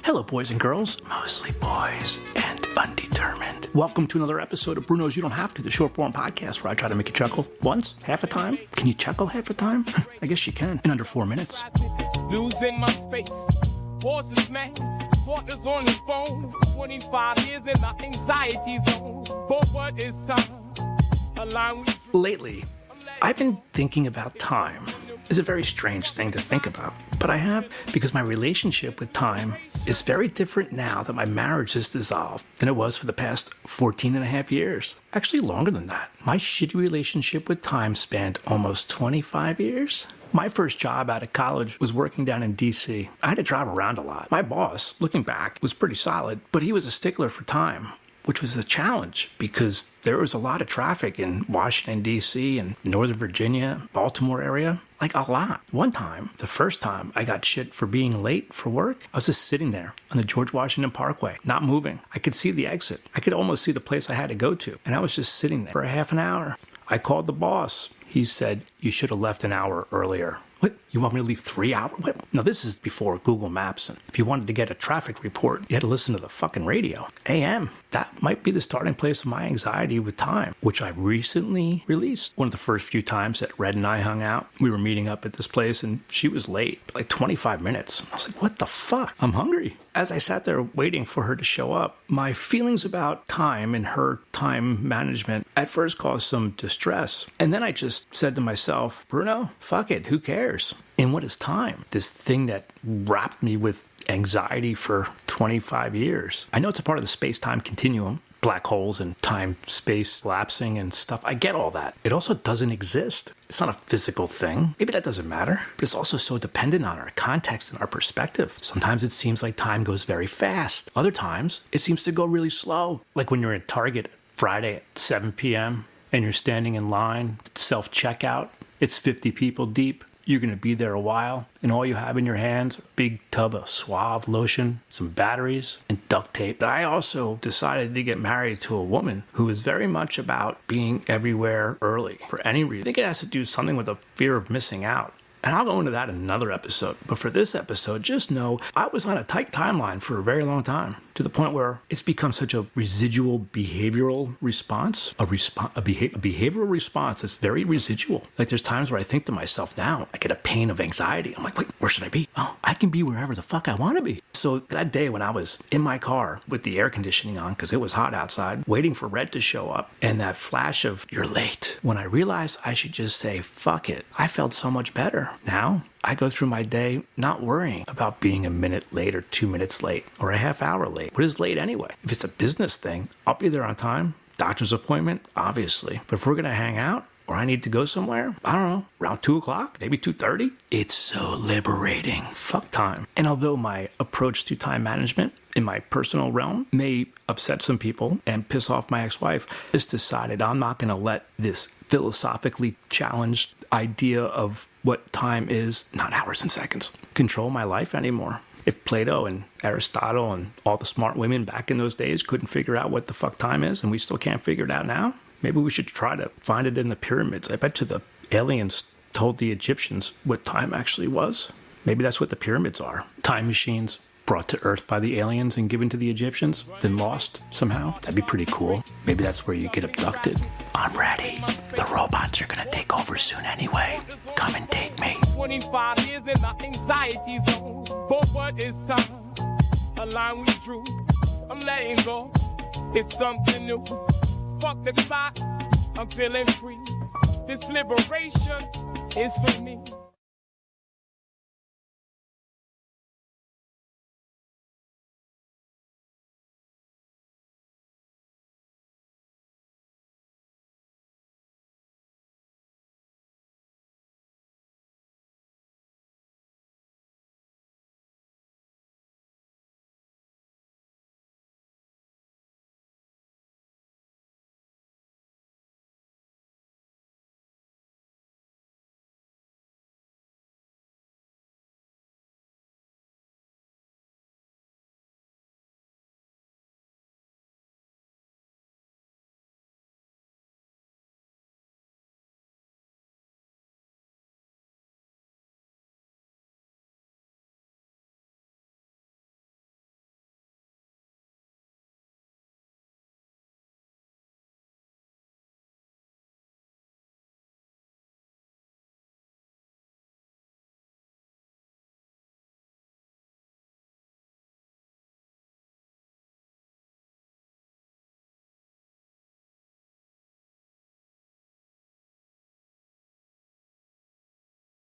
Hello, boys and girls, mostly boys and undetermined. Welcome to another episode of Bruno's You Don't Have To, the short form podcast where I try to make you chuckle once, half a time. Can you chuckle half a time? I guess you can in under 4 minutes. Losing my space, horses man, partners on the phone, 25 years in my anxiety zone. But what is time? Lately, I've been thinking about time. It's a very strange thing to think about, but I have because my relationship with time is very different now that my marriage is dissolved than it was for the past 14 and a half years. Actually, longer than that. My shitty relationship with time spanned almost 25 years. My first job out of college was working down in D.C. I had to drive around a lot. My boss, looking back, was pretty solid, but he was a stickler for time, which was a challenge because there was a lot of traffic in Washington, D.C. and Northern Virginia, Baltimore area. Like a lot. One time, the first time I got shit for being late for work, I was just sitting there on the George Washington Parkway, not moving. I could see the exit. I could almost see the place I had to go to. And I was just sitting there for a half an hour. I called the boss. He said, "You should have left an hour earlier." What? You want me to leave 3 hours? What? No, this is before Google Maps. And if you wanted to get a traffic report, you had to listen to the fucking radio. AM. That might be the starting place of my anxiety with time, which I recently released. One of the first few times that Red and I hung out, we were meeting up at this place and she was late, like 25 minutes. I was like, what the fuck? I'm hungry. As I sat there waiting for her to show up, my feelings about time and her time management at first caused some distress. And then I just said to myself, Bruno, fuck it, who cares? And what is time? This thing that wrapped me with anxiety for 25 years. I know it's a part of the space-time continuum, black holes and time-space lapsing and stuff. I get all that. It also doesn't exist. It's not a physical thing. Maybe that doesn't matter, but it's also so dependent on our context and our perspective. Sometimes it seems like time goes very fast. Other times, it seems to go really slow. Like when you're at Target Friday at 7 p.m. and you're standing in line, self-checkout, it's 50 people deep. You're going to be there a while, and all you have in your hands, a big tub of Suave lotion, some batteries, and duct tape. I also decided to get married to a woman who is very much about being everywhere early for any reason. I think it has to do something with a fear of missing out. And I'll go into that in another episode. But for this episode, just know I was on a tight timeline for a very long time, to the point where it's become such a residual behavioral response, a behavioral response that's very residual. Like there's times where I think to myself now, I get a pain of anxiety. I'm like, wait, where should I be? Oh, I can be wherever the fuck I want to be. So that day when I was in my car with the air conditioning on because it was hot outside, waiting for Red to show up, and that flash of, you're late, when I realized I should just say, fuck it, I felt so much better. Now, I go through my day not worrying about being a minute late or 2 minutes late or a half hour late. What is late anyway? If it's a business thing, I'll be there on time. Doctor's appointment, obviously. But if we're going to hang out, or I need to go somewhere, I don't know, around 2 o'clock, maybe 2:30. It's so liberating. Fuck time. And although my approach to time management in my personal realm may upset some people and piss off my ex-wife, I just decided I'm not going to let this philosophically challenged idea of what time is, not hours and seconds, control my life anymore. If Plato and Aristotle and all the smart women back in those days couldn't figure out what the fuck time is, and we still can't figure it out now, maybe we should try to find it in the pyramids. I bet you the aliens told the Egyptians what time actually was. Maybe that's what the pyramids are. Time machines brought to Earth by the aliens and given to the Egyptians, then lost somehow. That'd be pretty cool. Maybe that's where you get abducted. I'm ready. The robots are gonna take over soon anyway. Come and take me. 25 years in my anxiety zone. But what is time? A line we drew. I'm letting go. It's something new. Fuck the clock, I'm feeling free. This liberation is for me.